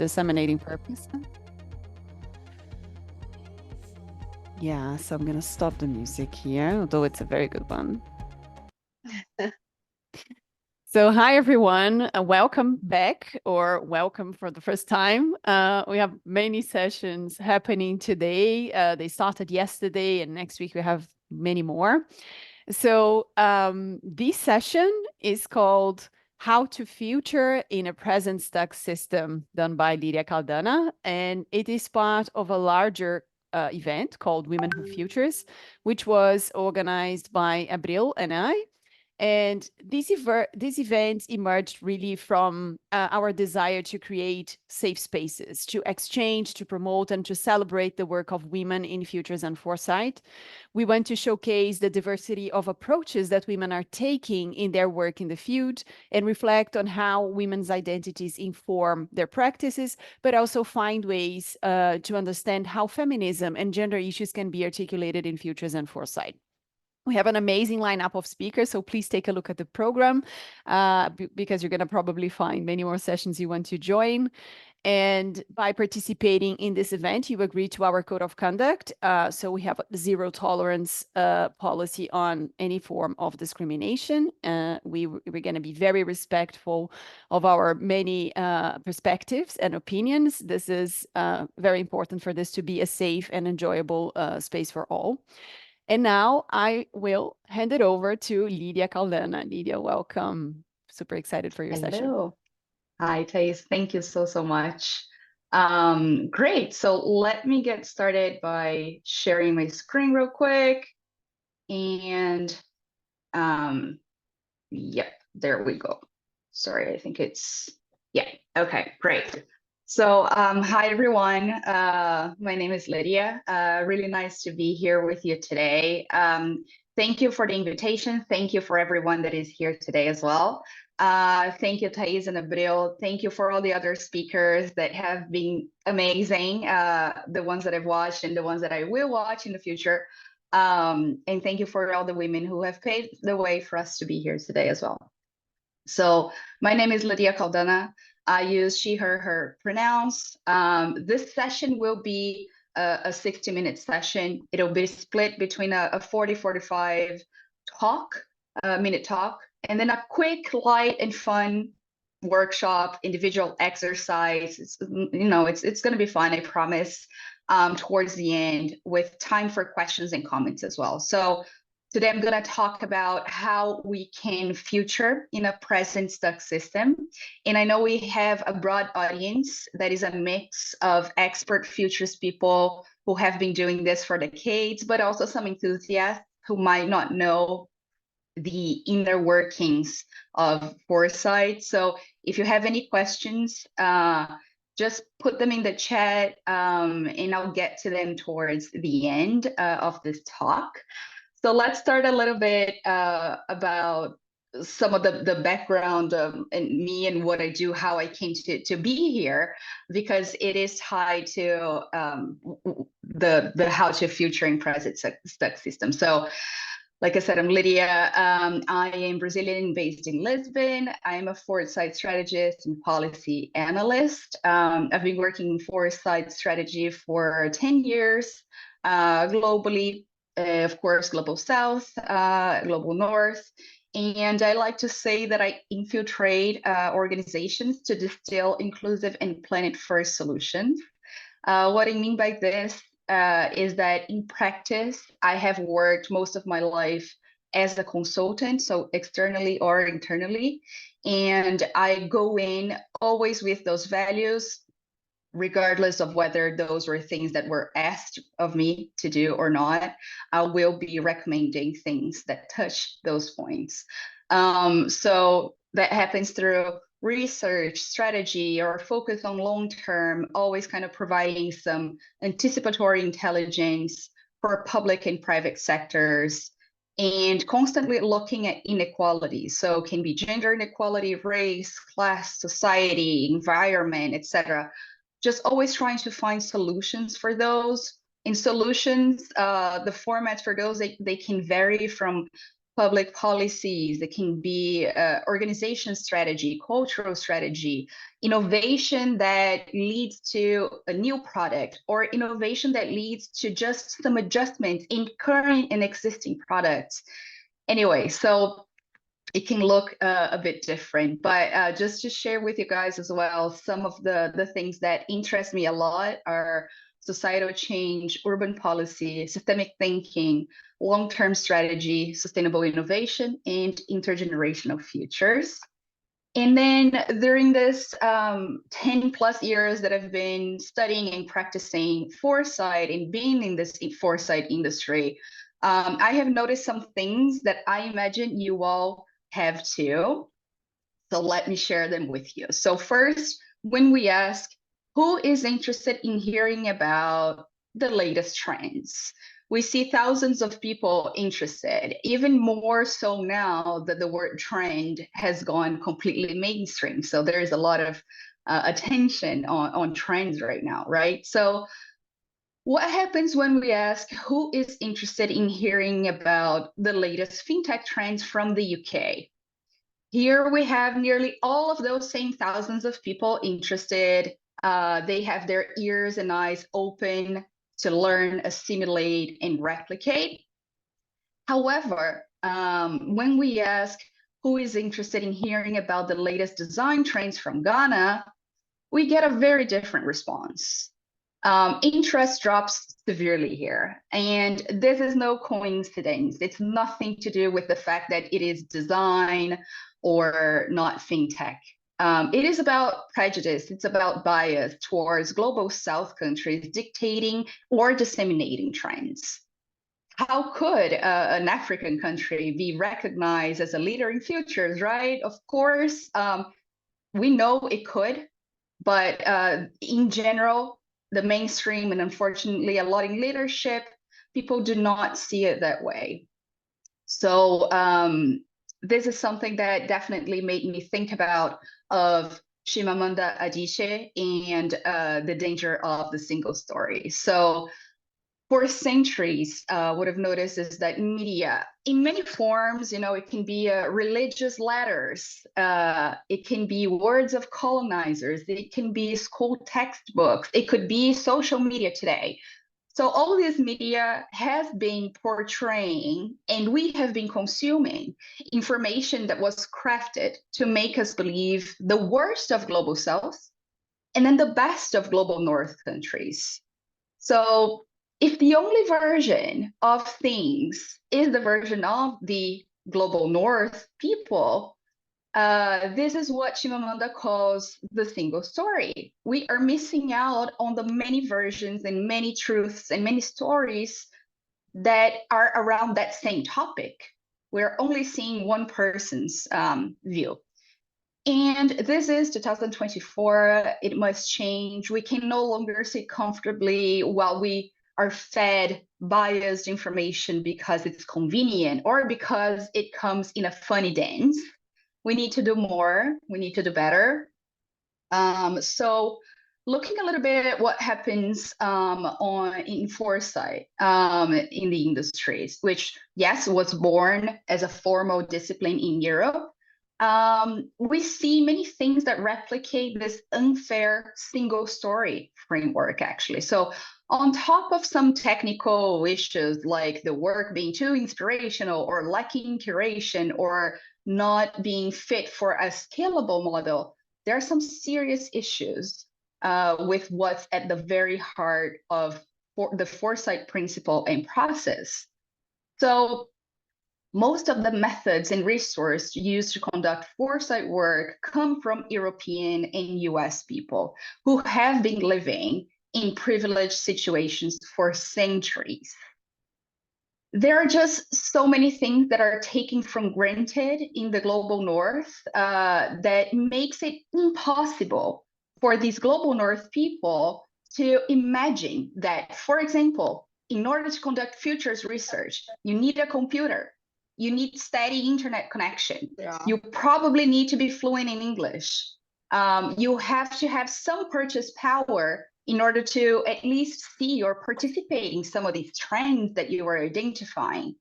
disseminating purpose. Yeah, so I'm gonna stop the music here, although it's a very good one. So hi everyone, welcome back or welcome for the first time. We have many sessions happening today. They started yesterday and next week we have many more. So this session is called How to Future in a Present Stuck System, done by Lydia Caldana, and it is part of a larger event called Women Who Futures, which was organized by Abril and I. And this event emerged really from our desire to create safe spaces, to exchange, to promote, and to celebrate the work of women in Futures and Foresight. We want to showcase the diversity of approaches that women are taking in their work in the field and reflect on how women's identities inform their practices, but also find ways to understand how feminism and gender issues can be articulated in Futures and Foresight. We have an amazing lineup of speakers, so please take a look at the program because you're going to probably find many more sessions you want to join. And by participating in this event, you agree to our code of conduct. So we have a zero tolerance policy on any form of discrimination. We're going to be very respectful of our many perspectives and opinions. This is very important for this to be a safe and enjoyable space for all. And now I will hand it over to Lydia Caldana. Lydia, welcome. Super excited for your session. Hello. Hi, Thais. Thank you so much. Great. So let me get started by sharing my screen real quick. And yep, there we go. Sorry, I think it's, yeah, okay, great. So hi, everyone. My name is Lydia. Really nice to be here with you today. Thank you for the invitation. Thank you for everyone that is here today as well. Thank you, Thais and Abril. Thank you for all the other speakers that have been amazing, the ones that I've watched and the ones that I will watch in the future. And thank you for all the women who have paved the way for us to be here today as well. So my name is Lydia Caldana. I use she, her pronouns. This session will be a 60-minute session. It'll be split between a 40-45 minute talk, and then a quick, light and fun workshop, individual exercise. It's going to be fun, I promise, towards the end with time for questions and comments as well. So today, I'm going to talk about how we can future in a present stuck system. And I know we have a broad audience that is a mix of expert futures people who have been doing this for decades, but also some enthusiasts who might not know the inner workings of Foresight. So if you have any questions, just put them in the chat and I'll get to them towards the end of this talk. So let's start a little bit about some of the background and me and what I do, how I came to be here, because it is tied to the how to future in present stuck system. So like I said, I'm Lydia. I am Brazilian based in Lisbon. I'm a Foresight strategist and policy analyst. I've been working in Foresight strategy for 10 years globally. Of course, Global South, Global North. And I like to say that I infiltrate organizations to distill inclusive and planet-first solutions. What I mean by this is that in practice, I have worked most of my life as a consultant, so externally or internally. And I go in always with those values, regardless of whether those were things that were asked of me to do or not. I will be recommending things that touch those points. So that happens through research, strategy, or focus on long-term, always kind of providing some anticipatory intelligence for public and private sectors, and constantly looking at inequalities. So it can be gender inequality, race, class, society, environment, etc. Just always trying to find solutions for those. In solutions, the formats for those, they can vary from public policies, it can be organization strategy, cultural strategy, innovation that leads to a new product, or innovation that leads to just some adjustments in current and existing products. Anyway, so it can look a bit different, but just to share with you guys as well, some of the things that interest me a lot are societal change, urban policy, systemic thinking, long-term strategy, sustainable innovation, and intergenerational futures. And then during this 10 plus years that I've been studying and practicing foresight and being in this foresight industry, I have noticed some things that I imagine you all have too. So let me share them with you. So first, when we ask, who is interested in hearing about the latest trends? We see thousands of people interested, even more so now that the word trend has gone completely mainstream. So there is a lot of attention on trends right now, right? So what happens when we ask who is interested in hearing about the latest fintech trends from the UK? Here we have nearly all of those same thousands of people interested. They have their ears and eyes open to learn, assimilate, and replicate. However, when we ask who is interested in hearing about the latest design trends from Ghana, we get a very different response. Interest drops severely here. And this is no coincidence. It's nothing to do with the fact that it is design or not fintech. It is about prejudice. It's about bias towards global South countries dictating or disseminating trends. How could an African country be recognized as a leader in futures, right? Of course, we know it could, but in general, the mainstream and unfortunately a lot in leadership, people do not see it that way. So this is something that definitely made me think about of Chimamanda Adichie and the danger of the single story. So for centuries, what I've noticed is that media, in many forms, it can be religious letters, it can be words of colonizers, it can be school textbooks, it could be social media today. So all this media has been portraying, and we have been consuming information that was crafted to make us believe the worst of global South and then the best of global North countries. So if the only version of things is the version of the global North people, this is what Chimamanda calls the single story. We are missing out on the many versions and many truths and many stories that are around that same topic. We're only seeing one person's view. And this is 2024. It must change. We can no longer sit comfortably while we are fed biased information because it's convenient or because it comes in a funny dance. We need to do more. We need to do better. So looking a little bit at what happens in Foresight in the industries, which, yes, was born as a formal discipline in Europe, we see many things that replicate this unfair single story framework, actually. So on top of some technical issues like the work being too inspirational or lacking curation or not being fit for a scalable model, there are some serious issues with what's at the very heart of the Foresight principle and process. So most of the methods and resources used to conduct foresight work come from European and US people who have been living in privileged situations for centuries. There are just so many things that are taken for granted in the global North that makes it impossible for these global North people to imagine that, for example, in order to conduct futures research, you need a computer. You need steady internet connection. Yeah. You probably need to be fluent in English. You have to have some purchase power in order to at least see or participate in some of these trends that you are identifying.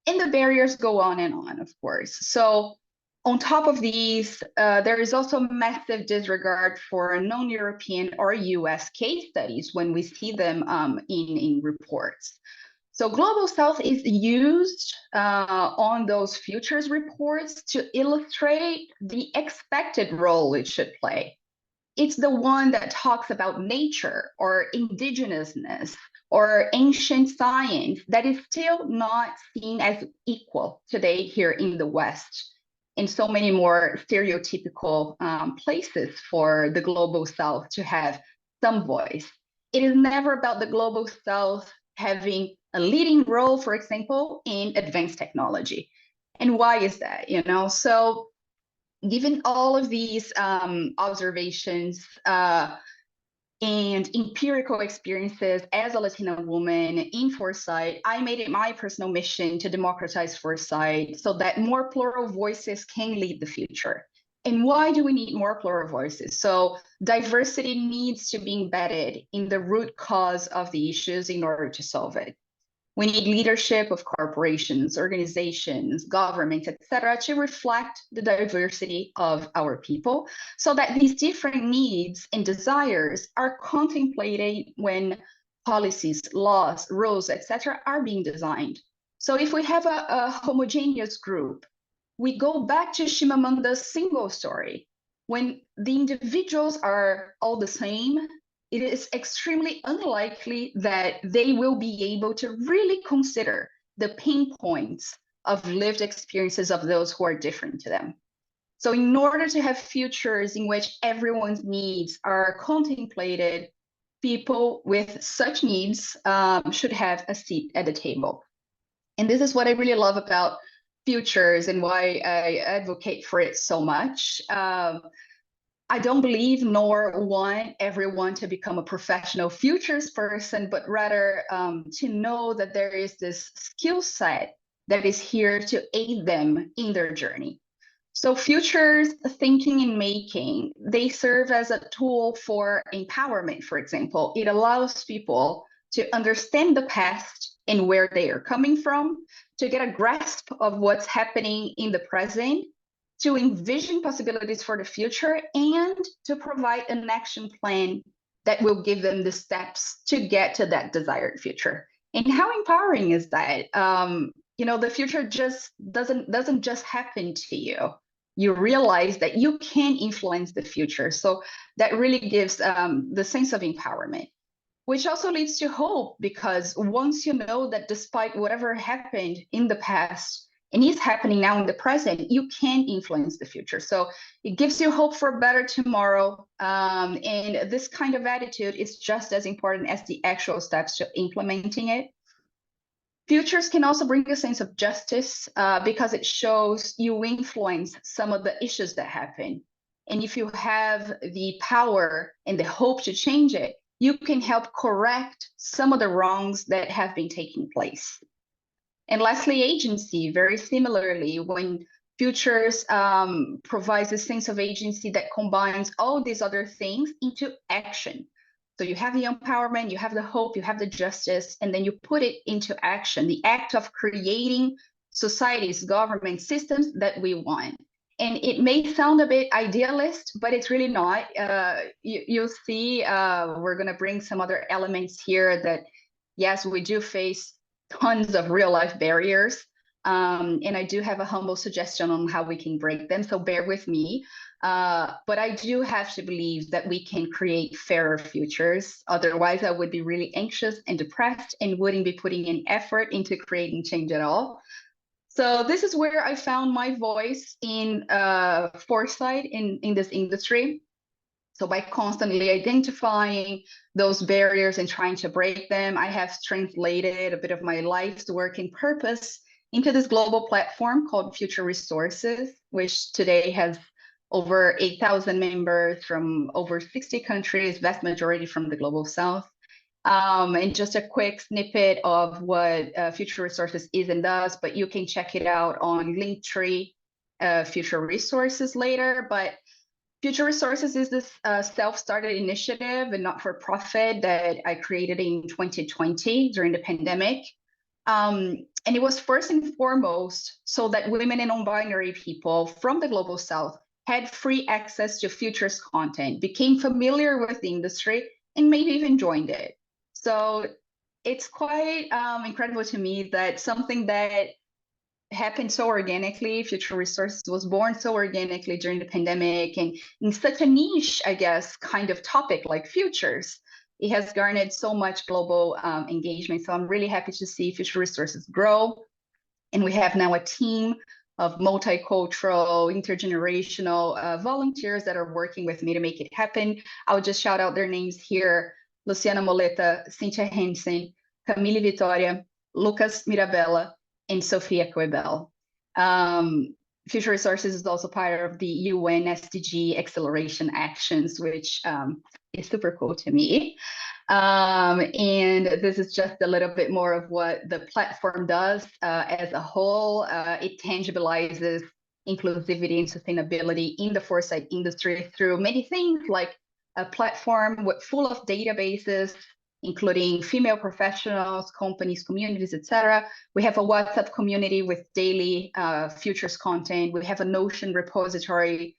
And the barriers go on and on, of course. So on top of these, there is also massive disregard for non-European or US case studies when we see them in reports. So Global South is used on those futures reports to illustrate the expected role it should play. It's the one that talks about nature or indigenousness or ancient science that is still not seen as equal today here in the West, in so many more stereotypical places for the Global South to have some voice. It is never about the Global South having a leading role, for example, in advanced technology. And why is that? So given all of these observations and empirical experiences as a Latina woman in Foresight, I made it my personal mission to democratize Foresight so that more plural voices can lead the future. And why do we need more plural voices? So diversity needs to be embedded in the root cause of the issues in order to solve it. We need leadership of corporations, organizations, governments, etc., to reflect the diversity of our people so that these different needs and desires are contemplated when policies, laws, rules, etc., are being designed. So if we have a homogeneous group, we go back to Shimamanda's single story. When the individuals are all the same, it is extremely unlikely that they will be able to really consider the pain points of lived experiences of those who are different to them. So in order to have futures in which everyone's needs are contemplated, people with such needs should have a seat at the table. And this is what I really love about futures and why I advocate for it so much. I don't believe nor want everyone to become a professional futures person, but rather to know that there is this skill set that is here to aid them in their journey. So futures thinking and making, they serve as a tool for empowerment, for example. It allows people to understand the past and where they are coming from, to get a grasp of what's happening in the present, to envision possibilities for the future, and to provide an action plan that will give them the steps to get to that desired future. And how empowering is that? The future just doesn't just happen to you. You realize that you can influence the future. So that really gives the sense of empowerment, which also leads to hope, because once you know that despite whatever happened in the past, and is happening now in the present, you can influence the future. So it gives you hope for a better tomorrow. And this kind of attitude is just as important as the actual steps to implementing it. Futures can also bring a sense of justice because it shows you influence some of the issues that happen. And if you have the power and the hope to change it, you can help correct some of the wrongs that have been taking place. And lastly, agency, very similarly, when futures provides a sense of agency that combines all these other things into action. So you have the empowerment, you have the hope, you have the justice, and then you put it into action, the act of creating societies, government systems that we want. And it may sound a bit idealist, but it's really not. You'll see we're going to bring some other elements here that, yes, we do face tons of real life barriers. And I do have a humble suggestion on how we can break them, so bear with me. But I do have to believe that we can create fairer futures. Otherwise, I would be really anxious and depressed and wouldn't be putting in effort into creating change at all. So this is where I found my voice in Foresight in this industry. So by constantly identifying those barriers and trying to break them, I have translated a bit of my life's work and purpose into this global platform called Future Resources, which today has over 8,000 members from over 60 countries, vast majority from the Global South. And just a quick snippet of what Future Resources is and does, but you can check it out on Linktree Future Resources later. But Future Resources is this self-started initiative and not-for-profit that I created in 2020 during the pandemic. And it was first and foremost so that women and non-binary people from the Global South had free access to futures content, became familiar with the industry, and maybe even joined it. So it's quite incredible to me that something that happened so organically, Future Resources was born so organically during the pandemic, and in such a niche, I guess, kind of topic like futures, it has garnered so much global engagement. So I'm really happy to see Future Resources grow. And we have now a team of multicultural, intergenerational volunteers that are working with me to make it happen. I'll just shout out their names here: Luciana Moleta, Cynthia Henson, Camille Vitoria, Lucas Mirabella, and Sofia Coibel. Future Resources is also part of the UN SDG Acceleration Actions, which is super cool to me. And this is just a little bit more of what the platform does as a whole. It tangibilizes inclusivity and sustainability in the foresight industry through many things, like a platform full of databases, including female professionals, companies, communities, etc. We have a WhatsApp community with daily futures content. We have a Notion repository.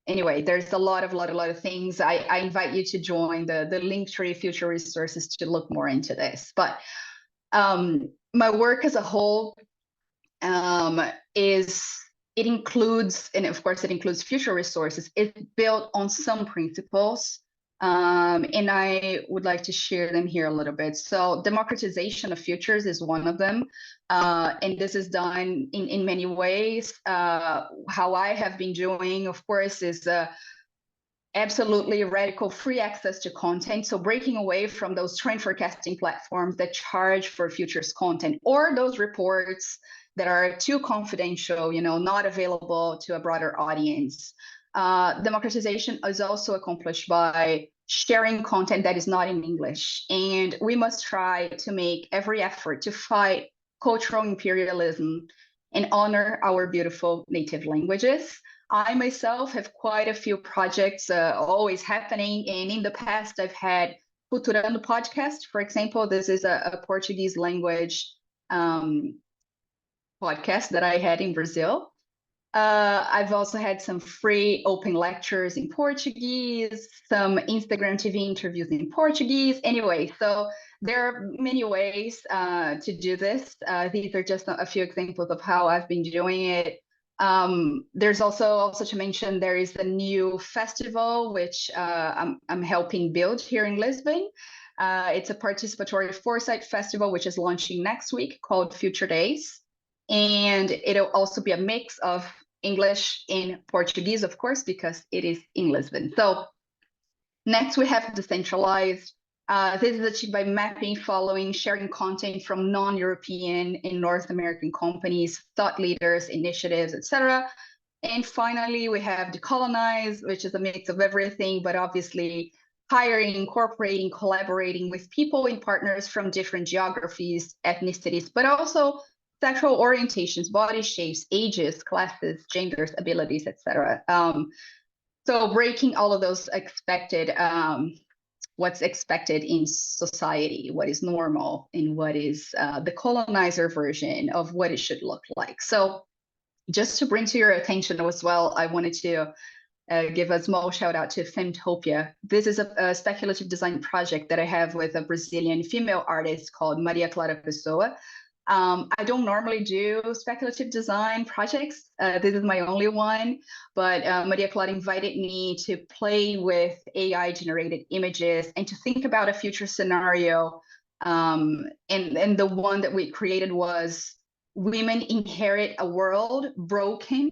Anyway, there's a lot of things. I invite you to join the Linktree Future Resources to look more into this. But my work as a whole it includes, and of course it includes Future Resources. It's built on some principles, and I would like to share them here a little bit. So democratization of futures is one of them. And this is done in many ways. How I have been doing, of course, is absolutely radical free access to content. So breaking away from those trend forecasting platforms that charge for futures content, or those reports that are too confidential, not available to a broader audience. Democratization is also accomplished by sharing content that is not in English. And we must try to make every effort to fight cultural imperialism and honor our beautiful native languages. I myself have quite a few projects always happening. And in the past, I've had Culturando podcast, for example. This is a Portuguese language podcast that I had in Brazil. I've also had some free open lectures in Portuguese, some Instagram TV interviews in Portuguese. Anyway, so there are many ways to do this. These are just a few examples of how I've been doing it. There's also to mention, there is a new festival which I'm helping build here in Lisbon. It's a participatory Foresight festival which is launching next week, called Future Days. And it'll also be a mix of English and Portuguese, of course, because it is in Lisbon. So next we have decentralized. This is achieved by mapping, following, sharing content from non-European and North American companies, thought leaders, initiatives, etc. And finally, we have decolonize, which is a mix of everything, but obviously hiring, incorporating, collaborating with people and partners from different geographies, ethnicities, but also sexual orientations, body shapes, ages, classes, genders, abilities, etc. So breaking all of those expected, what's expected in society, what is normal, and what is the colonizer version of what it should look like. So just to bring to your attention as well, I wanted to give a small shout out to Femtopia. This is a speculative design project that I have with a Brazilian female artist called Maria Clara Pessoa. I don't normally do speculative design projects. This is my only one, but Maria Clara invited me to play with AI generated images and to think about a future scenario. And the one that we created was women inherit a world broken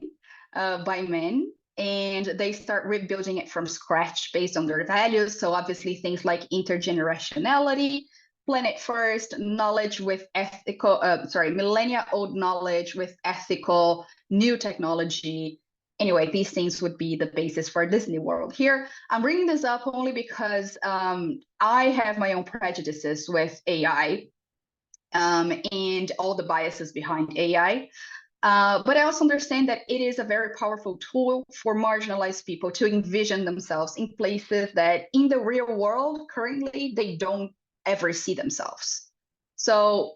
by men, and they start rebuilding it from scratch based on their values. So obviously things like intergenerationality, planet first, knowledge with ethical, millennia old knowledge with ethical new technology. Anyway, these things would be the basis for this new world. Here, I'm bringing this up only because I have my own prejudices with AI and all the biases behind AI. But I also understand that it is a very powerful tool for marginalized people to envision themselves in places that in the real world currently they don't ever see themselves. So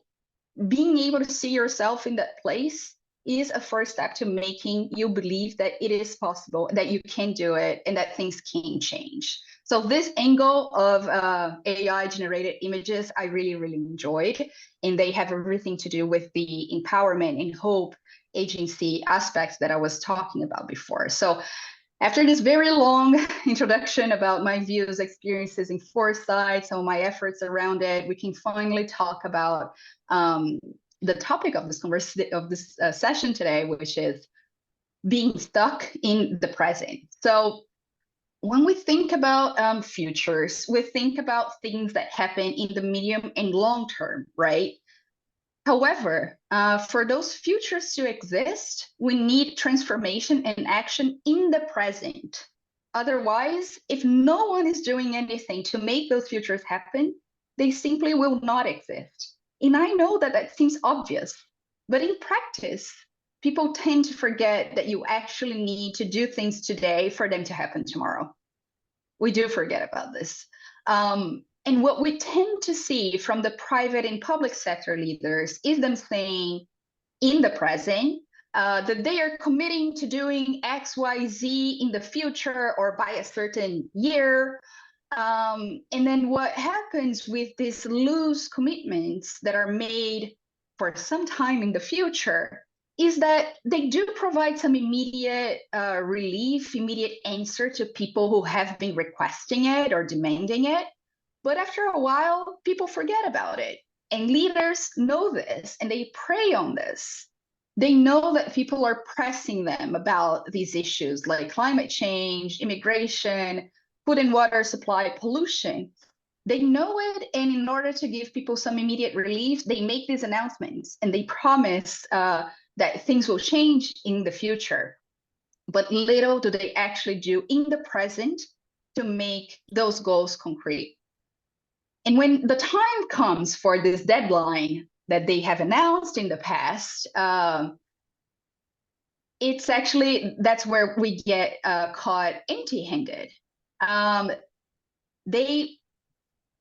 being able to see yourself in that place is a first step to making you believe that it is possible, that you can do it, and that things can change. So this angle of AI generated images, I really, really enjoyed, and they have everything to do with the empowerment and hope agency aspects that I was talking about before. So after this very long introduction about my views, experiences in Foresight, some of my efforts around it, we can finally talk about the topic of this session today, which is being stuck in the present. So when we think about futures, we think about things that happen in the medium and long term, right? However, for those futures to exist, we need transformation and action in the present. Otherwise, if no one is doing anything to make those futures happen, they simply will not exist. And I know that that seems obvious, but in practice, people tend to forget that you actually need to do things today for them to happen tomorrow. We do forget about this. And what we tend to see from the private and public sector leaders is them saying in the present that they are committing to doing X, Y, Z in the future or by a certain year. And then what happens with these loose commitments that are made for some time in the future is that they do provide some immediate relief, immediate answer to people who have been requesting it or demanding it. But after a while, people forget about it. And leaders know this and they prey on this. They know that people are pressing them about these issues like climate change, immigration, food and water supply, pollution. They know it, and in order to give people some immediate relief, they make these announcements and they promise that things will change in the future. But little do they actually do in the present to make those goals concrete. And when the time comes for this deadline that they have announced in the past, it's actually, that's where we get caught empty-handed. They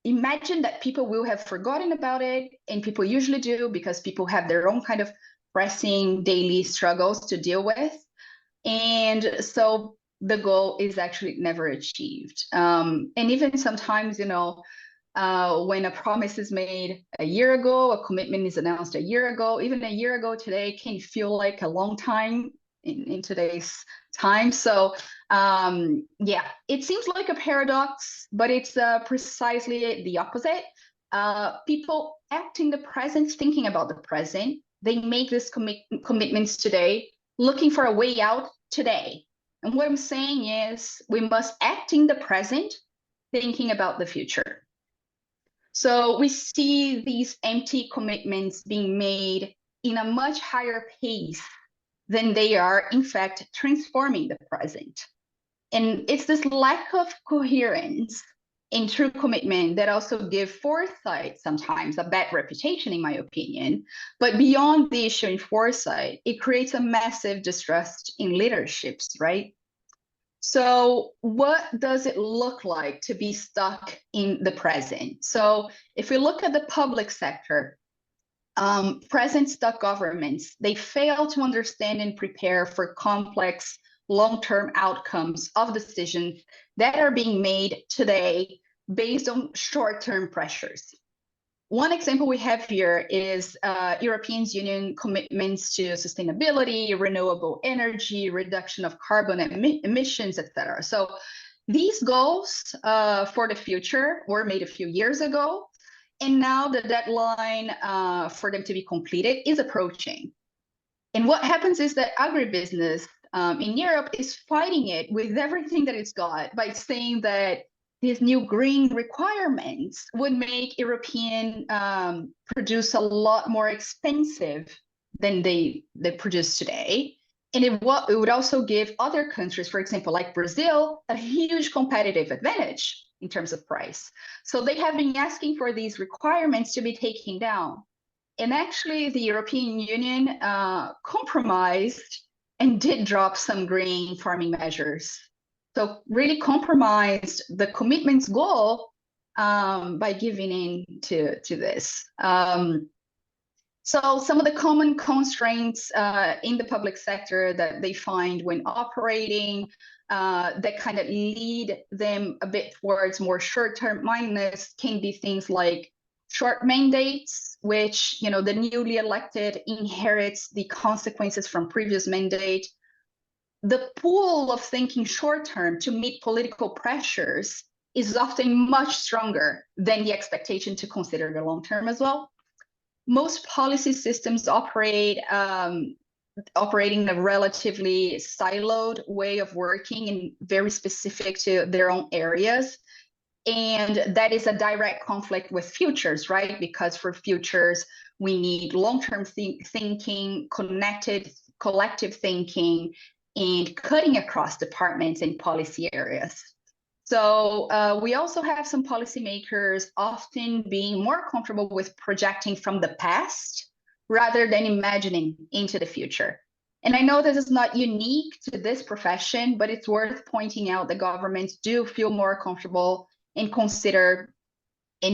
imagine that people will have forgotten about it, and people usually do because people have their own kind of pressing daily struggles to deal with. And so the goal is actually never achieved. And even sometimes, you know, when a promise is made a year ago, a commitment is announced a year ago, even a year ago today can feel like a long time in today's time. So yeah, it seems like a paradox, but it's precisely the opposite. People act in the present, thinking about the present. They make these commitments today, looking for a way out today. And what I'm saying is we must act in the present, thinking about the future. So we see these empty commitments being made in a much higher pace than they are, in fact, transforming the present. And it's this lack of coherence in true commitment that also give Foresight sometimes a bad reputation, in my opinion. But beyond the issue in Foresight, it creates a massive distrust in leaderships, right? So what does it look like to be stuck in the present? So if we look at the public sector, present stuck governments, they fail to understand and prepare for complex long-term outcomes of decisions that are being made today based on short-term pressures. One example we have here is European Union commitments to sustainability, renewable energy, reduction of carbon emissions, etc. So these goals for the future were made a few years ago, and now the deadline for them to be completed is approaching. And what happens is that agribusiness in Europe is fighting it with everything that it's got by saying that these new green requirements would make European produce a lot more expensive than they produce today. And it would also give other countries, for example, like Brazil, a huge competitive advantage in terms of price. So they have been asking for these requirements to be taken down. And actually, the European Union compromised and did drop some green farming measures. So really compromised the commitment's goal by giving in to this. So some of the common constraints in the public sector that they find when operating that kind of lead them a bit towards more short-term mindedness can be things like short mandates, which, you know, the newly elected inherits the consequences from previous mandate. The pull of thinking short-term to meet political pressures is often much stronger than the expectation to consider the long-term as well. Most policy systems operating a relatively siloed way of working and very specific to their own areas. And that is a direct conflict with futures, right? Because for futures, we need long-term thinking, connected, collective thinking, and cutting across departments and policy areas. So we also have some policymakers often being more comfortable with projecting from the past rather than imagining into the future. And I know this is not unique to this profession, but it's worth pointing out that governments do feel more comfortable and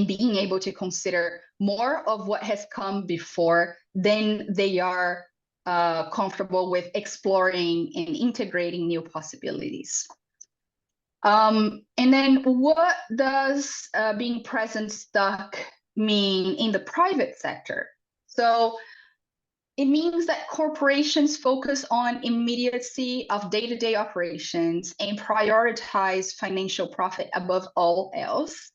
being able to consider more of what has come before than they are comfortable with exploring and integrating new possibilities. And then what does being present stuck mean in the private sector? So it means that corporations focus on immediacy of day-to-day operations and prioritize financial profit above all else.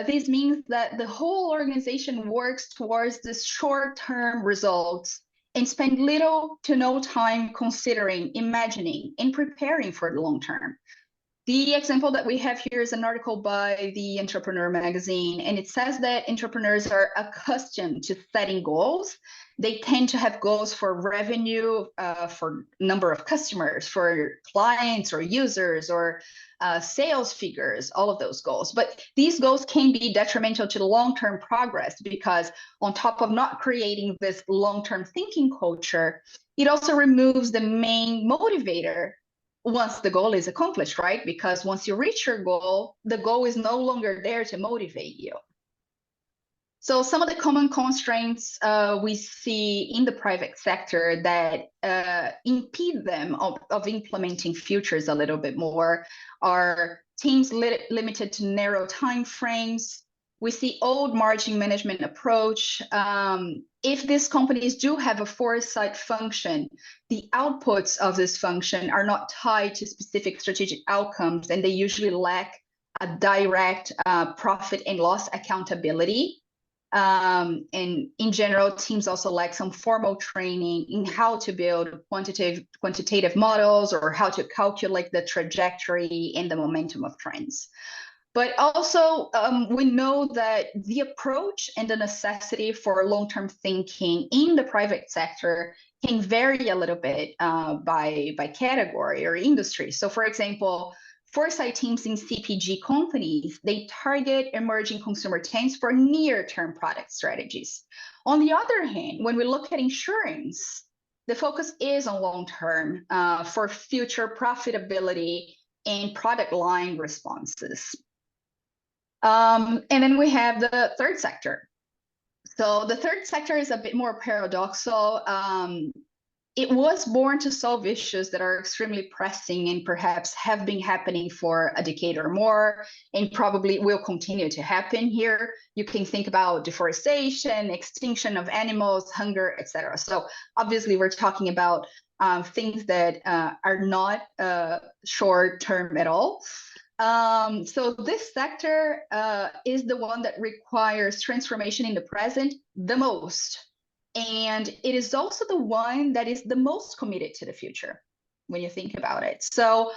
This means that the whole organization works towards the short-term results and spend little to no time considering, imagining, and preparing for the long term. The example that we have here is an article by the Entrepreneur magazine, and it says that entrepreneurs are accustomed to setting goals. They tend to have goals for revenue, for number of customers, for clients or users, or sales figures, all of those goals. But these goals can be detrimental to the long-term progress because on top of not creating this long-term thinking culture, it also removes the main motivator once the goal is accomplished, right? Because once you reach your goal, the goal is no longer there to motivate you. So some of the common constraints we see in the private sector that impede them of implementing futures a little bit more are teams limited to narrow time frames. We see old margin management approach. If these companies do have a foresight function, the outputs of this function are not tied to specific strategic outcomes, and they usually lack a direct profit and loss accountability. And in general, teams also lack some formal training in how to build quantitative models or how to calculate the trajectory and the momentum of trends. But also, we know that the approach and the necessity for long-term thinking in the private sector can vary a little bit by category or industry. So for example, Foresight teams in CPG companies, they target emerging consumer trends for near-term product strategies. On the other hand, when we look at insurance, the focus is on long-term for future profitability and product line responses. And then we have the third sector. So the third sector is a bit more paradoxical. It was born to solve issues that are extremely pressing and perhaps have been happening for a decade or more, and probably will continue to happen here. You can think about deforestation, extinction of animals, hunger, etc. So obviously we're talking about things that are not short-term at all. So this sector is the one that requires transformation in the present the most. And it is also the one that is the most committed to the future when you think about it. So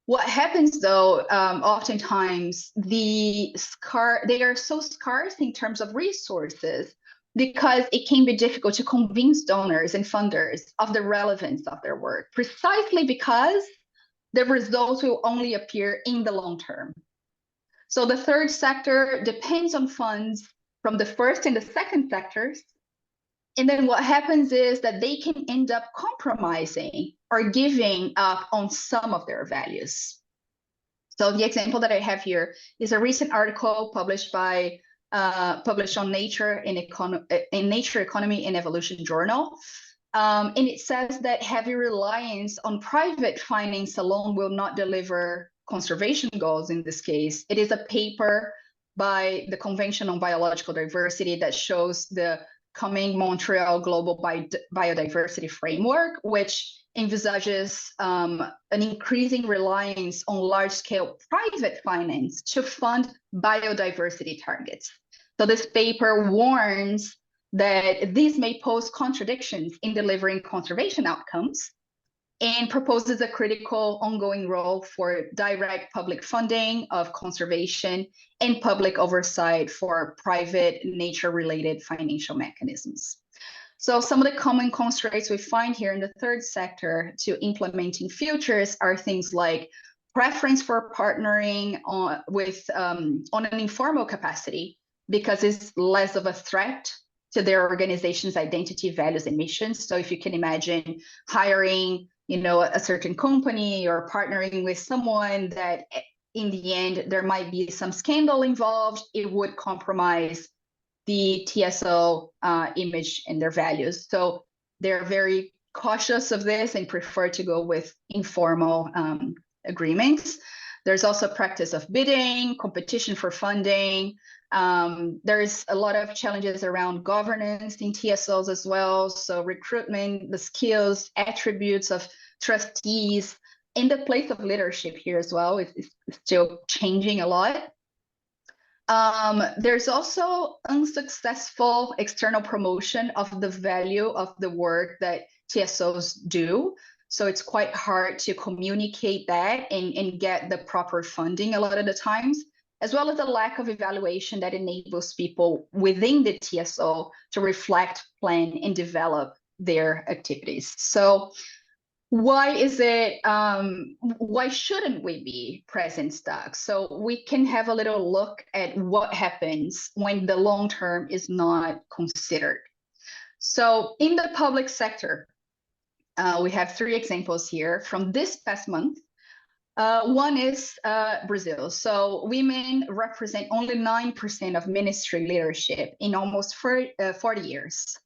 what happens though, oftentimes they are so scarce in terms of resources because it can be difficult to convince donors and funders of the relevance of their work, precisely because the results will only appear in the long term. So the third sector depends on funds from the first and the second sectors. And then what happens is that they can end up compromising or giving up on some of their values. So the example that I have here is a recent article published on Nature in Nature Economy and Evolution journal. And it says that heavy reliance on private finance alone will not deliver conservation goals in this case. It is a paper by the Convention on Biological Diversity that shows the coming Montreal Global Biodiversity Framework, which envisages an increasing reliance on large-scale private finance to fund biodiversity targets. So this paper warns that these may pose contradictions in delivering conservation outcomes and proposes a critical ongoing role for direct public funding of conservation and public oversight for private nature-related financial mechanisms. So some of the common constraints we find here in the third sector to implementing futures are things like preference for partnering on an informal capacity because it's less of a threat to their organization's identity, values, and missions. So if you can imagine hiring, a certain company or partnering with someone that in the end there might be some scandal involved, it would compromise the TSO image and their values. So they're very cautious of this and prefer to go with informal agreements. There's also practice of bidding, competition for funding. There's a lot of challenges around governance in TSOs as well. So recruitment, the skills, attributes of trustees, and the place of leadership here as well is still changing a lot. There's also unsuccessful external promotion of the value of the work that TSOs do. So it's quite hard to communicate that and get the proper funding a lot of the times, as well as a lack of evaluation that enables people within the TSO to reflect, plan, and develop their activities. So why shouldn't we be present stuck? So we can have a little look at what happens when the long term is not considered. So in the public sector, we have 3 examples here from this past month. One is Brazil. So women represent only 9% of ministry leadership in almost 40 years.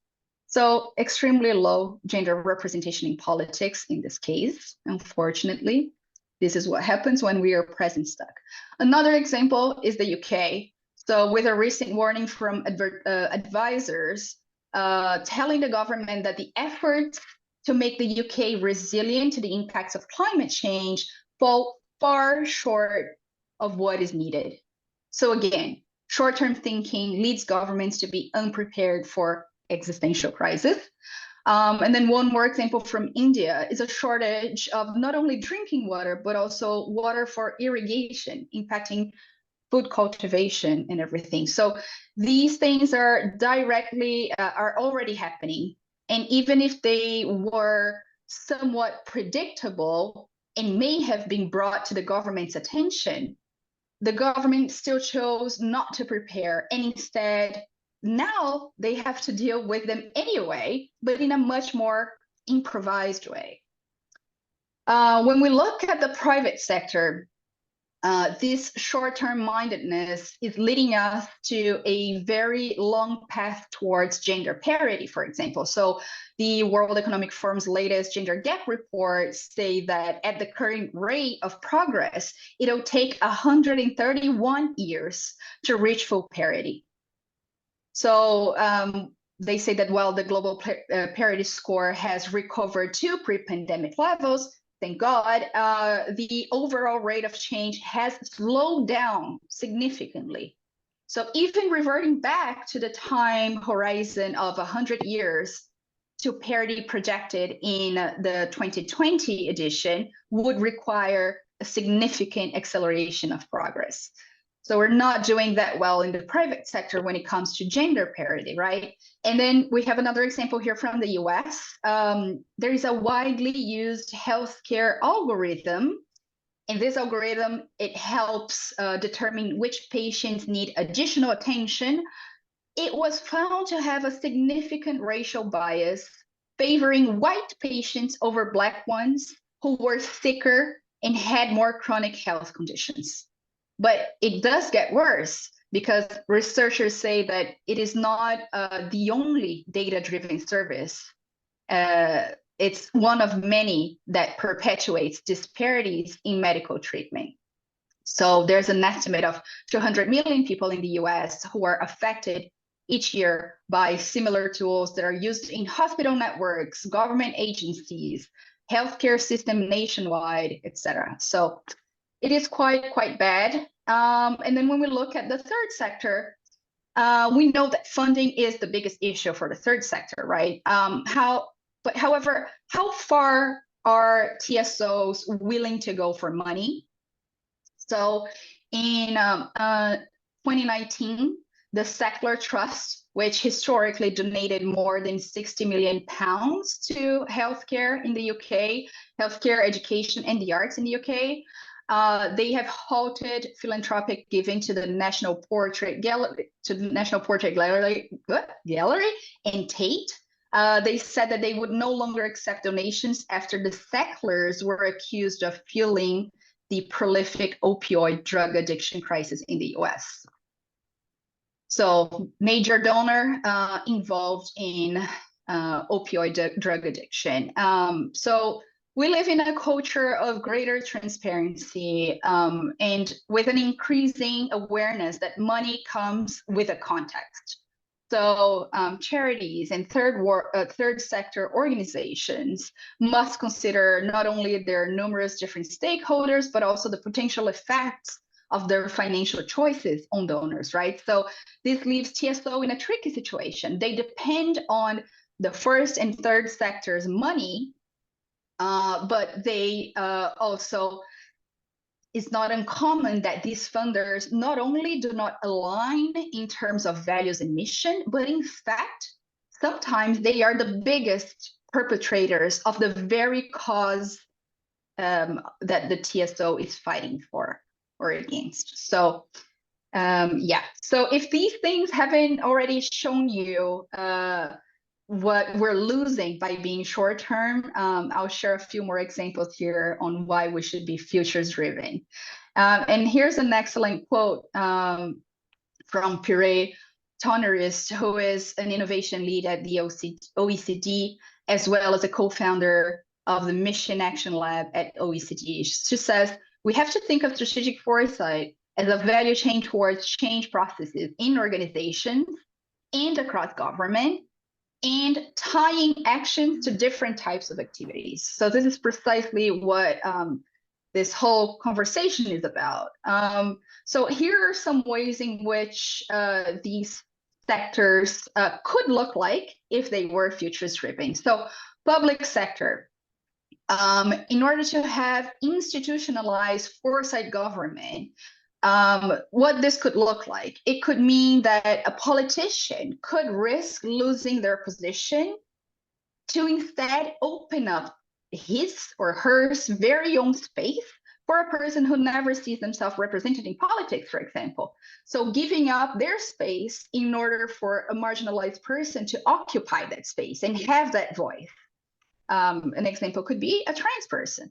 So extremely low gender representation in politics in this case, unfortunately. This is what happens when we are present stuck. Another example is the UK. So with a recent warning from advisors telling the government that the efforts to make the UK resilient to the impacts of climate change fall far short of what is needed. So again, short-term thinking leads governments to be unprepared for existential crisis. And then one more example from India is a shortage of not only drinking water, but also water for irrigation, impacting food cultivation and everything. So these things are already happening. And even if they were somewhat predictable and may have been brought to the government's attention, the government still chose not to prepare, and instead now they have to deal with them anyway, but in a much more improvised way. When we look at the private sector, this short-term mindedness is leading us to a very long path towards gender parity, for example. So the World Economic Forum's latest gender gap report say that at the current rate of progress, it'll take 131 years to reach full parity. So they say that while the global parity score has recovered to pre-pandemic levels, thank God, the overall rate of change has slowed down significantly. So even reverting back to the time horizon of 100 years to parity projected in the 2020 edition would require a significant acceleration of progress. So we're not doing that well in the private sector when it comes to gender parity, right? And then we have another example here from the US. There is a widely used healthcare algorithm. And this algorithm, it helps determine which patients need additional attention. It was found to have a significant racial bias, favoring white patients over Black ones who were sicker and had more chronic health conditions. But it does get worse because researchers say that it is not the only data-driven service. It's one of many that perpetuates disparities in medical treatment. So there's an estimate of 200 million people in the US who are affected each year by similar tools that are used in hospital networks, government agencies, healthcare system nationwide, etc. So it is quite bad. And then when we look at the third sector, we know that funding is the biggest issue for the third sector, right? However, how far are TSOs willing to go for money? So in 2019, the Secular Trust, which historically donated more than £60 million to healthcare in the UK, healthcare, education, and the arts in the UK, they have halted philanthropic giving to the National Portrait Gallery, and Tate. They said that they would no longer accept donations after the Seclars were accused of fueling the prolific opioid drug addiction crisis in the US. So major donor involved in opioid drug addiction. So we live in a culture of greater transparency and with an increasing awareness that money comes with a context. So charities and third sector organizations must consider not only their numerous different stakeholders, but also the potential effects of their financial choices on donors, right? So this leaves TSO in a tricky situation. They depend on the first and third sector's money, but they also, it's not uncommon that these funders not only do not align in terms of values and mission, but in fact, sometimes they are the biggest perpetrators of the very cause that the TSO is fighting for or against. So yeah, so if these things haven't already shown you what we're losing by being short-term, I'll share a few more examples here on why we should be futures-driven. And here's an excellent quote from Pierre Tonnerist, who is an innovation lead at the OECD, as well as a co-founder of the Mission Action Lab at OECD. She says, we have to think of strategic foresight as a value chain towards change processes in organizations and across government, and tying actions to different types of activities. So this is precisely what this whole conversation is about. So here are some ways in which these sectors could look like if they were futures-driven. So public sector. In order to have institutionalized foresight government, what this could look like, it could mean that a politician could risk losing their position to instead open up his or her very own space for a person who never sees themselves represented in politics, for example. So giving up their space in order for a marginalized person to occupy that space and have that voice. An example could be a trans person.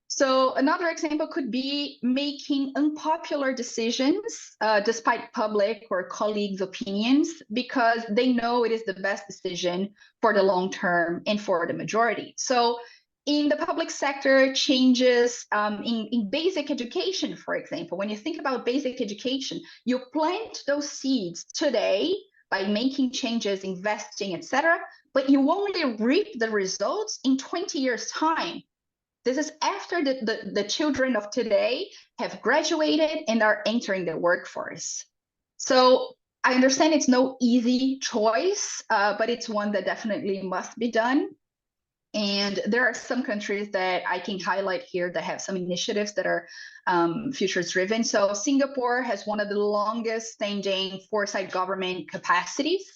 So another example could be making unpopular decisions despite public or colleagues' opinions, because they know it is the best decision for the long term and for the majority. So in the public sector, changes in basic education, for example, when you think about basic education, you plant those seeds today by making changes, investing, etc., but you only reap the results in 20 years' time. This is after the children of today have graduated and are entering the workforce. So I understand it's no easy choice, but it's one that definitely must be done. And there are some countries that I can highlight here that have some initiatives that are futures-driven. So Singapore has one of the longest standing foresight government capacities.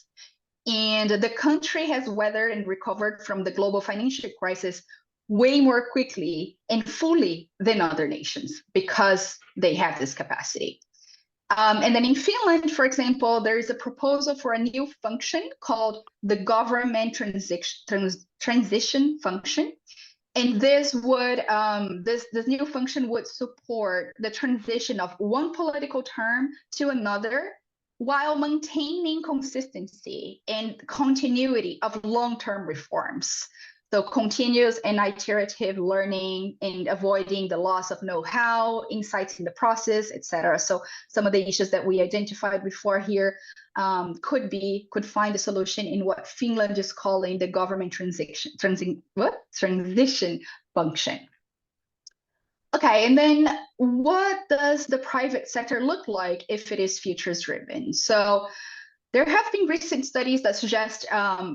And the country has weathered and recovered from the global financial crisis way more quickly and fully than other nations because they have this capacity. And then in Finland, for example, there is a proposal for a new function called the government transition function. And this would this new function would support the transition of one political term to another while maintaining consistency and continuity of long-term reforms. So continuous and iterative learning and avoiding the loss of know-how, insights in the process, etc. So some of the issues that we identified before here could find a solution in what Finland is calling the government transition function. Okay, and then what does the private sector look like if it is futures driven? So there have been recent studies that suggest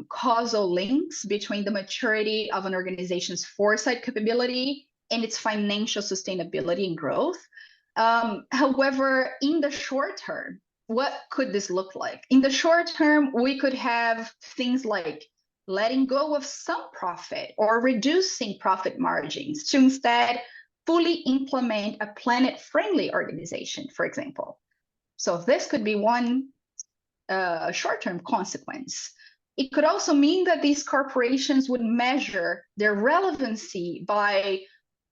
causal links between the maturity of an organization's foresight capability and its financial sustainability and growth. However, in the short term, what could this look like? In the short term, we could have things like letting go of some profit or reducing profit margins to instead fully implement a planet-friendly organization, for example. So this could be one short-term consequence. It could also mean that these corporations would measure their relevancy by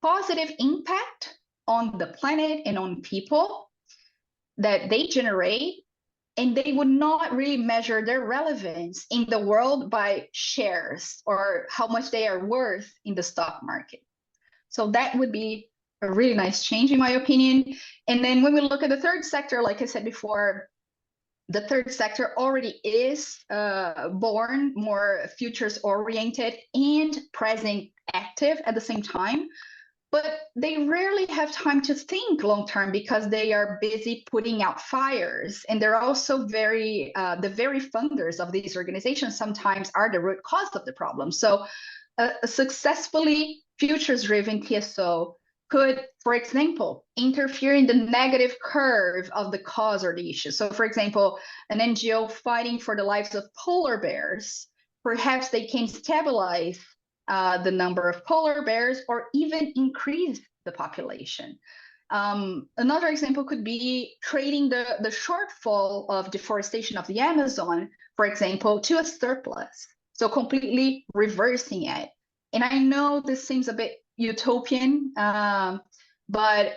positive impact on the planet and on people that they generate, and they would not really measure their relevance in the world by shares or how much they are worth in the stock market. So that would be a really nice change, in my opinion. And then when we look at the third sector, like I said before, the third sector already is born more futures oriented and present active at the same time, but they rarely have time to think long term because they are busy putting out fires. And they're also the very funders of these organizations sometimes are the root cause of the problem. So a successfully futures driven TSO could, for example, interfere in the negative curve of the cause or the issue. So, for example, an NGO fighting for the lives of polar bears, perhaps they can stabilize the number of polar bears or even increase the population. Another example could be trading the shortfall of deforestation of the Amazon, for example, to a surplus. So completely reversing it. And I know this seems a bit utopian, but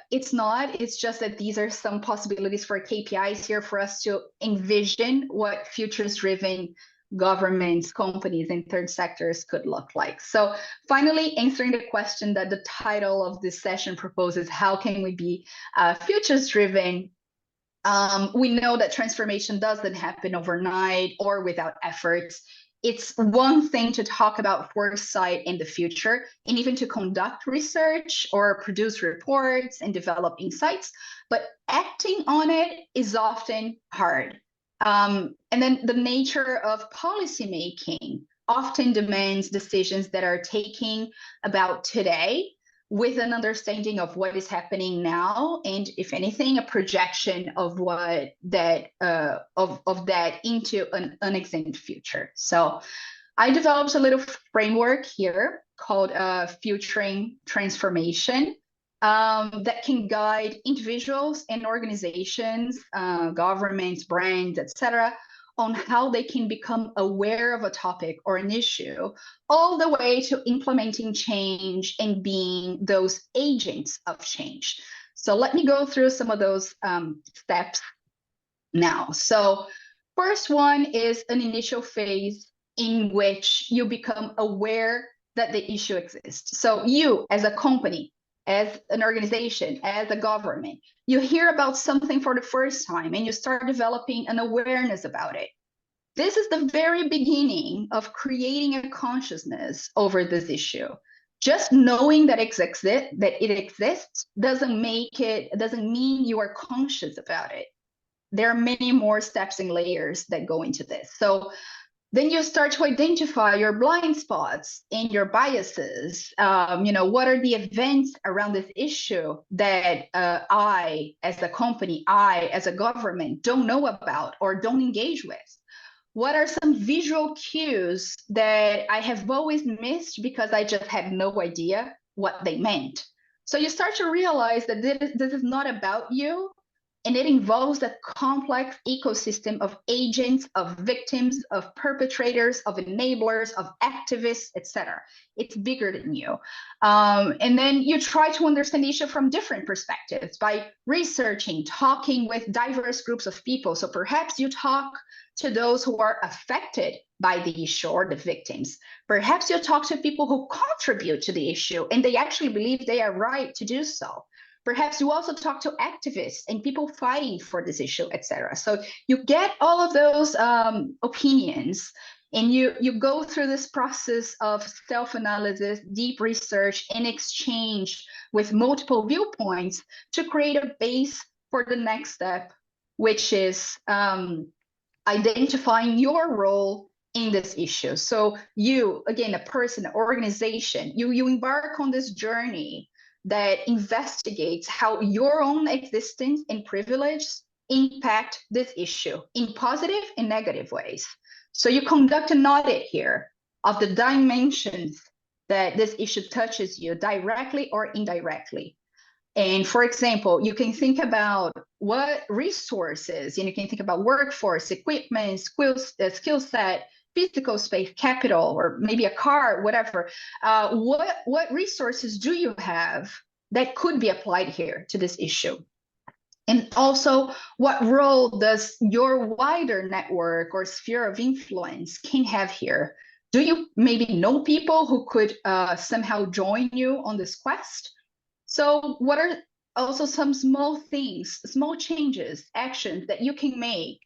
it's not. It's just that these are some possibilities for KPIs here for us to envision what futures-driven governments, companies, and third sectors could look like. So finally, answering the question that the title of this session proposes, how can we be futures-driven? We know that transformation doesn't happen overnight or without efforts. It's one thing to talk about foresight in the future and even to conduct research or produce reports and develop insights, but acting on it is often hard. And then the nature of policymaking often demands decisions that are taking about today with an understanding of what is happening now, and if anything, a projection of what that of that into an unexamined future. So I developed a little framework here called Futuring Transformation that can guide individuals and organizations, governments, brands, etc., on how they can become aware of a topic or an issue, all the way to implementing change and being those agents of change. So let me go through some of those steps now. So first one is an initial phase in which you become aware that the issue exists. So you, as a company, as an organization, as a government, you hear about something for the first time and you start developing an awareness about it. This is the very beginning of creating a consciousness over this issue. Just knowing that it exists doesn't mean you are conscious about it. There are many more steps and layers that go into this. So then you start to identify your blind spots and your biases. What are the events around this issue that I, as a company, I, as a government, don't know about or don't engage with? What are some visual cues that I have always missed because I just had no idea what they meant? So you start to realize that this is not about you, And it involves a complex ecosystem of agents, of victims, of perpetrators, of enablers, of activists, etc. It's bigger than you. And then you try to understand the issue from different perspectives by researching, talking with diverse groups of people. So perhaps you talk to those who are affected by the issue or the victims. Perhaps you talk to people who contribute to the issue and they actually believe they are right to do so. Perhaps you also talk to activists and people fighting for this issue, etc. So you get all of those opinions, and you go through this process of self-analysis, deep research, and exchange with multiple viewpoints to create a base for the next step, which is identifying your role in this issue. So you, again, a person, an organization, you embark on this journey that investigates how your own existence and privilege impact this issue in positive and negative ways. So you conduct an audit here of the dimensions that this issue touches you directly or indirectly. And for example, you can think about what resources, and you can think about workforce, equipment, skill set, physical space, capital, or maybe a car, whatever. What resources do you have that could be applied here to this issue? And also, what role does your wider network or sphere of influence can have here? Do you maybe know people who could somehow join you on this quest? So what are also some small things, small changes, actions that you can make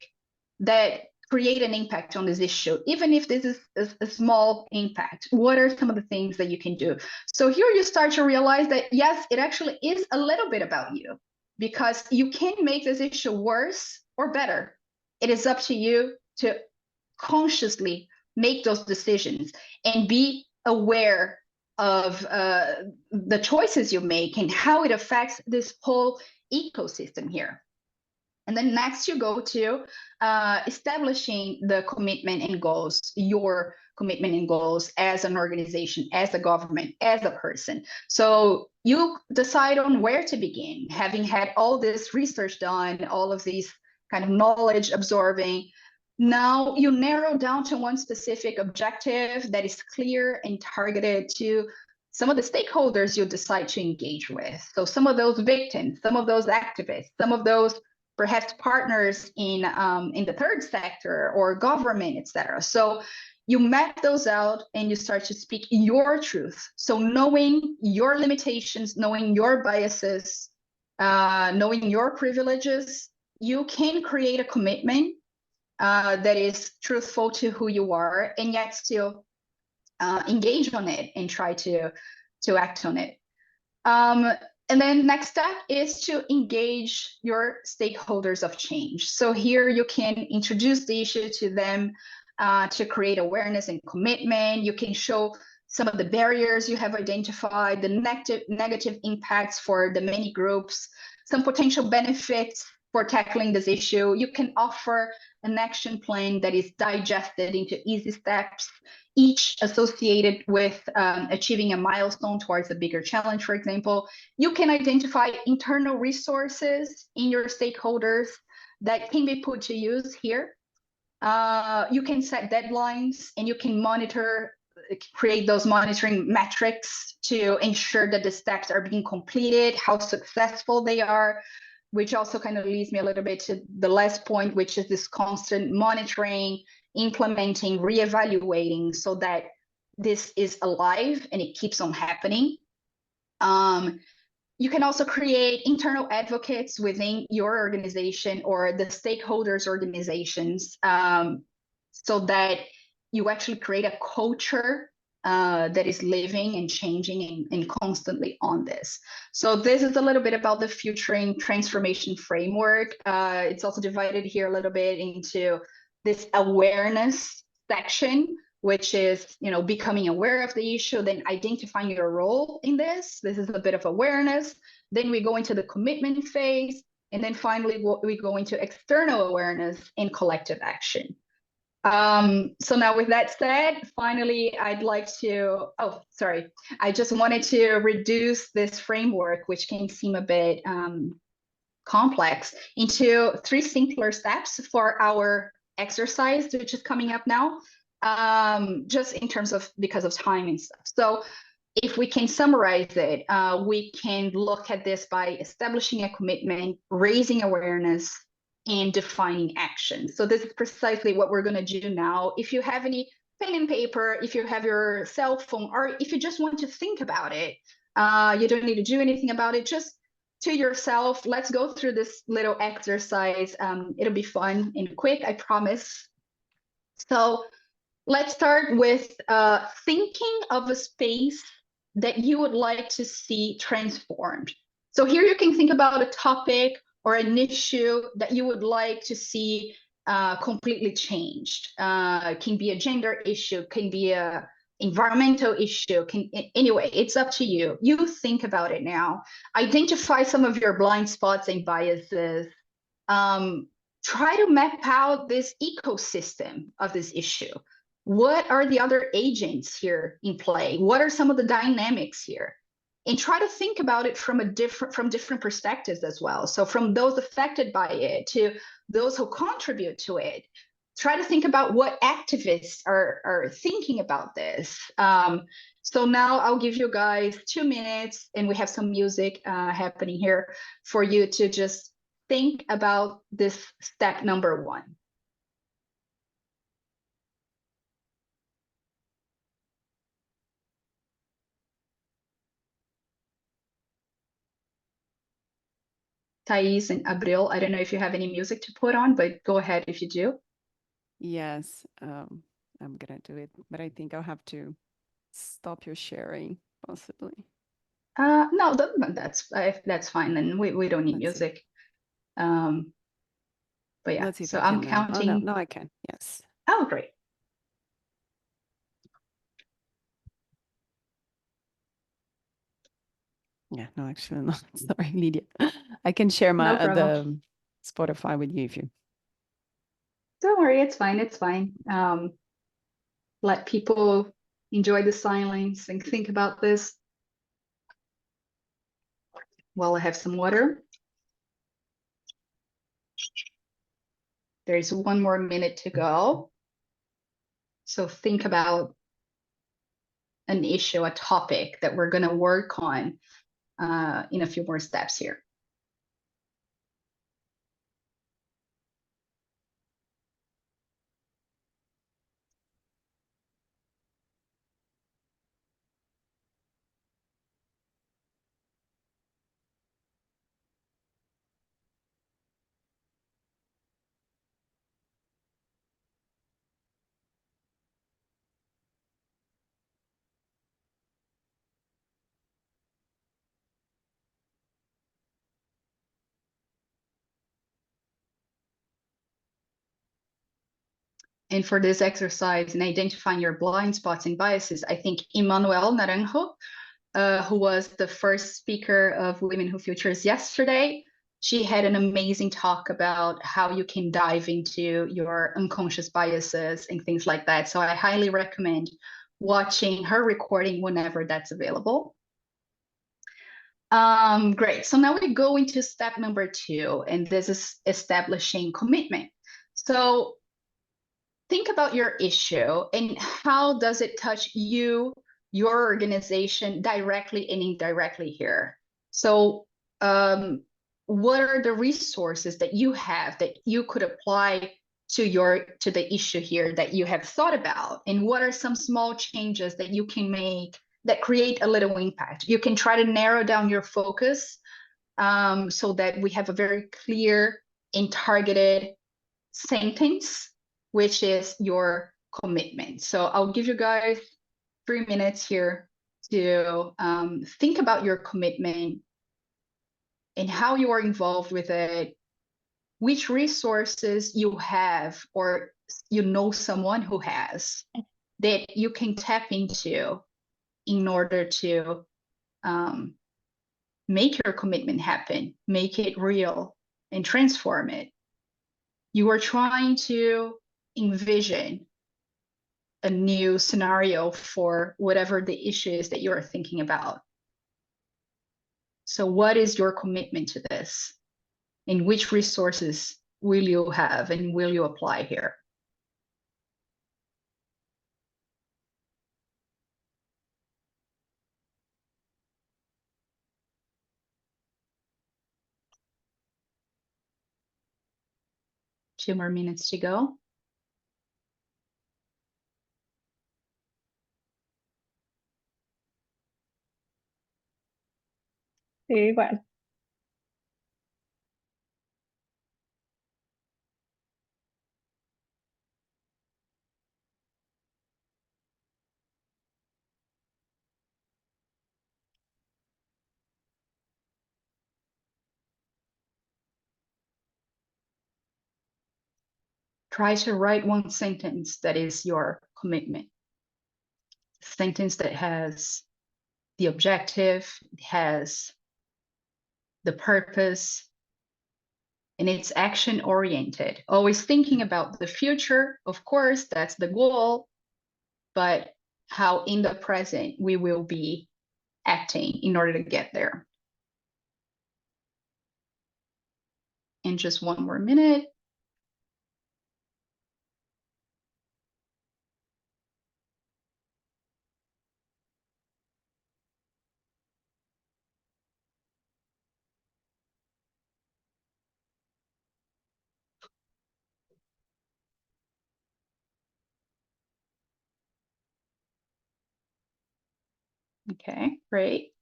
that create an impact on this issue, even if this is a small impact? What are some of the things that you can do? So here you start to realize that, yes, it actually is a little bit about you, because you can make this issue worse or better. It is up to you to consciously make those decisions and be aware of the choices you make and how it affects this whole ecosystem here. And then next you go to establishing the commitment and goals, your commitment and goals as an organization, as a government, as a person. So you decide on where to begin, having had all this research done, all of these kind of knowledge absorbing. Now you narrow down to one specific objective that is clear and targeted to some of the stakeholders you decide to engage with. So some of those victims, some of those activists, some of those perhaps partners in the third sector or government, etc. So you map those out and you start to speak your truth. So knowing your limitations, knowing your biases, knowing your privileges, you can create a commitment that is truthful to who you are, and yet still engage on it and try to act on it. And then next step is to engage your stakeholders of change. So here you can introduce the issue to them to create awareness and commitment. You can show some of the barriers you have identified, the negative impacts for the many groups, some potential benefits for tackling this issue. You can offer an action plan that is digested into easy steps, each associated with achieving a milestone towards a bigger challenge, for example. You can identify internal resources in your stakeholders that can be put to use here. You can set deadlines, and you can monitor, create those monitoring metrics to ensure that the steps are being completed, how successful they are, which also kind of leads me a little bit to the last point, which is this constant monitoring, implementing, reevaluating, so that this is alive and it keeps on happening. You can also create internal advocates within your organization or the stakeholders' organizations, so that you actually create a culture that is living and changing and constantly on this. So this is a little bit about the Futuring Transformation Framework. It's also divided here a little bit into this awareness section, which is, becoming aware of the issue, then identifying your role in this. This is a bit of awareness. Then we go into the commitment phase. And then finally, we go into external awareness and collective action. So now with that said, finally, I'd like to, I just wanted to reduce this framework, which can seem a bit complex into 3 simpler steps for our exercise, which is coming up now, just in terms of because of time and stuff. So if we can summarize it, we can look at this by establishing a commitment, raising awareness, and defining action. So this is precisely what we're going to do now. If you have any pen and paper, if you have your cell phone, or if you just want to think about it, you don't need to do anything about it, just to yourself, let's go through this little exercise. It'll be fun and quick, I promise. So let's start with thinking of a space that you would like to see transformed. So here you can think about a topic or an issue that you would like to see completely changed. Can be a gender issue, can be a environmental issue, anyway, it's up to you. You think about it now. Identify some of your blind spots and biases. Try to map out this ecosystem of this issue. What are the other agents here in play? What are some of the dynamics here? And try to think about it from different perspectives as well. So from those affected by it to those who contribute to it. Try to think about what activists are thinking about this. So now I'll give you guys 2 minutes, and we have some music happening here for you to just think about this step number 1. Thais and Abril, I don't know if you have any music to put on, but go ahead if you do. Yes, I'm gonna do it, but I think I'll have to stop your sharing, possibly. No, that's fine. Then we don't need Let's see. music. But yeah, Let's see if so I I'm can now. counting. Oh, no, I can. Yes. Oh, great. Yeah, no, actually, no. Sorry, Lydia. I can share No my problem. the Spotify with you if you. Don't worry, it's fine. It's fine. Let people enjoy the silence and think about this while I have some water. There's 1 more minute to go. So think about an issue, a topic that we're going to work on in a few more steps here. And for this exercise in identifying your blind spots and biases, I think Emmanuel Naranjo, who was the first speaker of Women Who Futures yesterday, she had an amazing talk about how you can dive into your unconscious biases and things like that. So I highly recommend watching her recording whenever that's available. Great. So now we go into step number 2, and this is establishing commitment. So think about your issue and how does it touch you, your organization directly and indirectly here. So what are the resources that you have that you could apply to the issue here that you have thought about? And what are some small changes that you can make that create a little impact? You can try to narrow down your focus so that we have a very clear and targeted sentence, which is your commitment. So I'll give you guys 3 minutes here to think about your commitment and how you are involved with it, which resources you have or you know someone who has that you can tap into in order to make your commitment happen, make it real, and transform it. You are trying to envision a new scenario for whatever the issue is that you're thinking about. So what is your commitment to this? And which resources will you have and will you apply here? Two more minutes to go. Sí, bueno. Try to write one sentence that is your commitment. A sentence that has the objective, has the purpose, and it's action oriented. Always thinking about the future, of course, that's the goal, but how in the present we will be acting in order to get there. And just one more minute. Okay, great.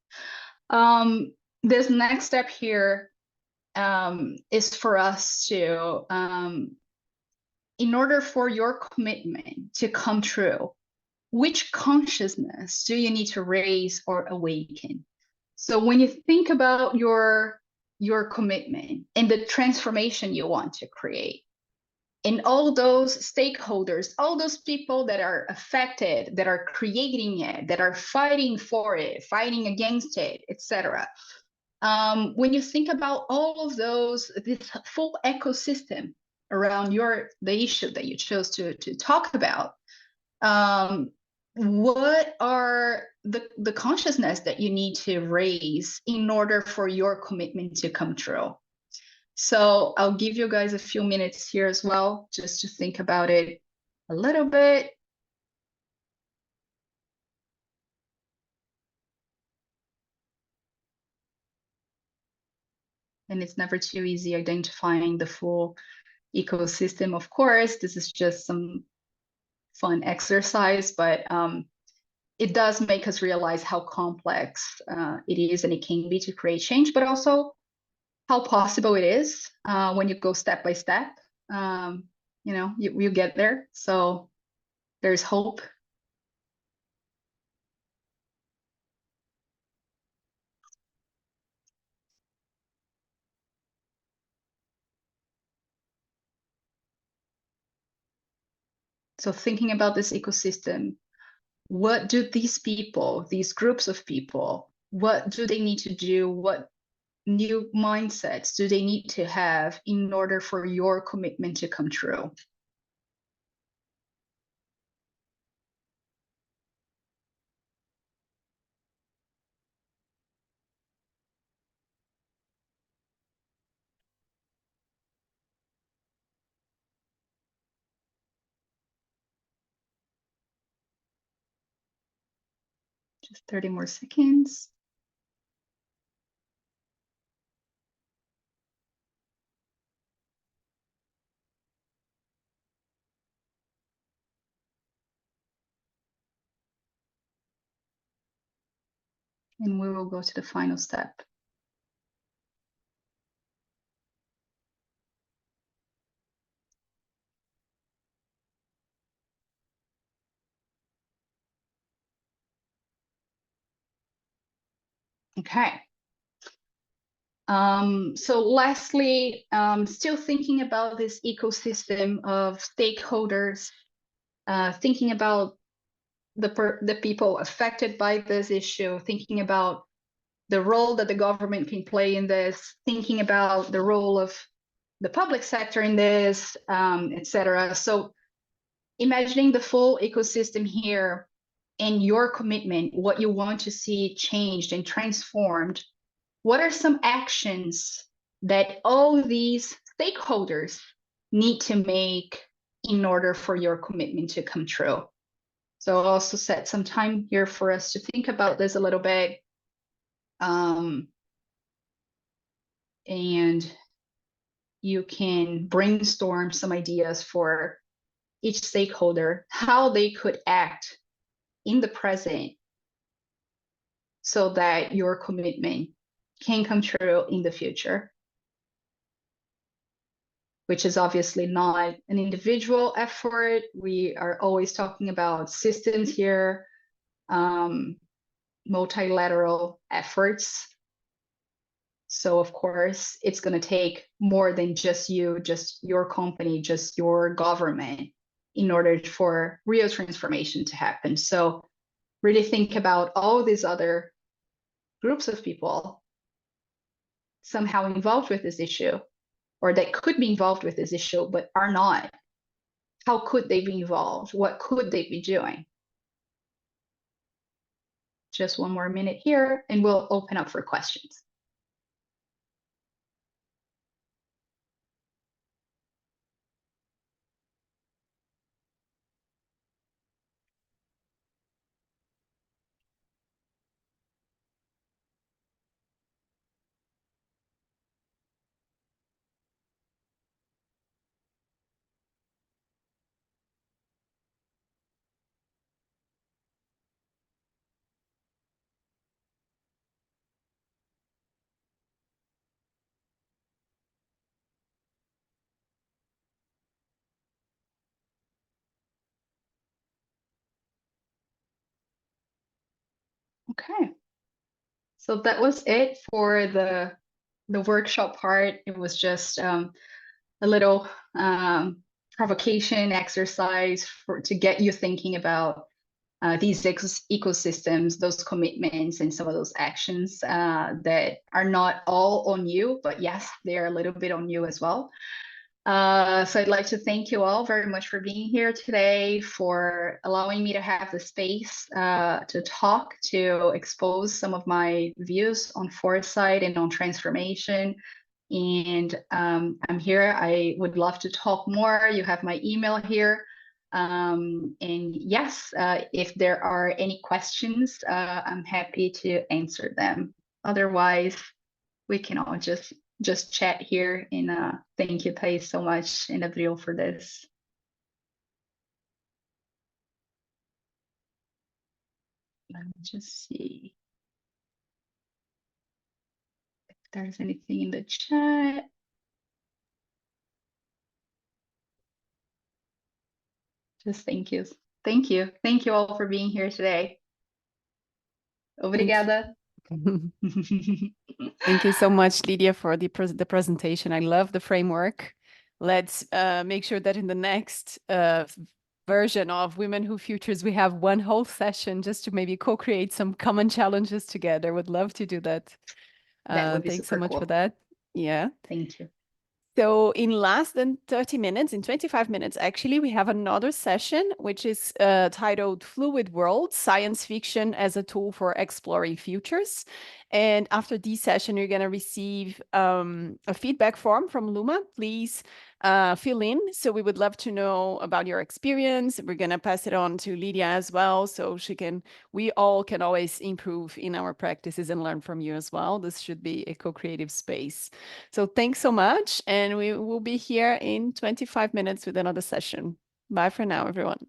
This next step here is for us to, in order for your commitment to come true, which consciousness do you need to raise or awaken? So when you think about your commitment and the transformation you want to create, and all those stakeholders, all those people that are affected, that are creating it, that are fighting for it, fighting against it, etc. When you think about all of those, this full ecosystem around the issue that you chose to talk about, what are the consciousness that you need to raise in order for your commitment to come true? So I'll give you guys a few minutes here as well, just to think about it a little bit. And it's never too easy identifying the full ecosystem. Of course, this is just some fun exercise, but it does make us realize how complex it is and it can be to create change, but also how possible it is when you go step by step. You know, you get there. So there's hope. So thinking about this ecosystem, what do these people, these groups of people, what do they need to do? What new mindsets do they need to have in order for your commitment to come true? Just 30 more seconds. And we will go to the final step. Okay. So lastly, still thinking about this ecosystem of stakeholders, thinking about the people affected by this issue, thinking about the role that the government can play in this, thinking about the role of the public sector in this, etc. So imagining the full ecosystem here and your commitment, what you want to see changed and transformed. What are some actions that all these stakeholders need to make in order for your commitment to come true. So I'll also set some time here for us to think about this a little bit. And you can brainstorm some ideas for each stakeholder, how they could act in the present so that your commitment can come true in the future, which is obviously not an individual effort. We are always talking about systems here, multilateral efforts. So of course, it's going to take more than just you, just your company, just your government in order for real transformation to happen. So really think about all these other groups of people somehow involved with this issue, or that could be involved with this issue, but are not. How could they be involved? What could they be doing? Just one more minute here, and we'll open up for questions. Okay, so that was it for the workshop part. It was just a little provocation exercise to get you thinking about these ecosystems, those commitments, and some of those actions that are not all on you, but yes, they are a little bit on you as well. So I'd like to thank you all very much for being here today, for allowing me to have the space to talk, to expose some of my views on foresight and on transformation. And I'm here. I would love to talk more. You have my email here. And yes, if there are any questions, I'm happy to answer them. Otherwise, we can all just chat here. And thank you, Thais, so much, and Abril, for this. Let me just see if there's anything in the chat. Just thank you. Thank you. Thank you all for being here today. Obrigada. Thank you so much, Lydia, for the presentation. I love the framework. Let's make sure that in the next version of Women Who Futures, we have one whole session just to maybe co-create some common challenges together. Would love to do that. That would be Thanks so super much cool. for that. Yeah. Thank you. So in less than 30 minutes, in 25 minutes, actually, we have another session, which is titled Fluid World, Science Fiction as a Tool for Exploring Futures. And after this session, you're going to receive a feedback form from Luma. Please fill in. So we would love to know about your experience. We're going to pass it on to Lydia as well. So we all can always improve in our practices and learn from you as well. This should be a co-creative space. So thanks so much. And we will be here in 25 minutes with another session. Bye for now, everyone.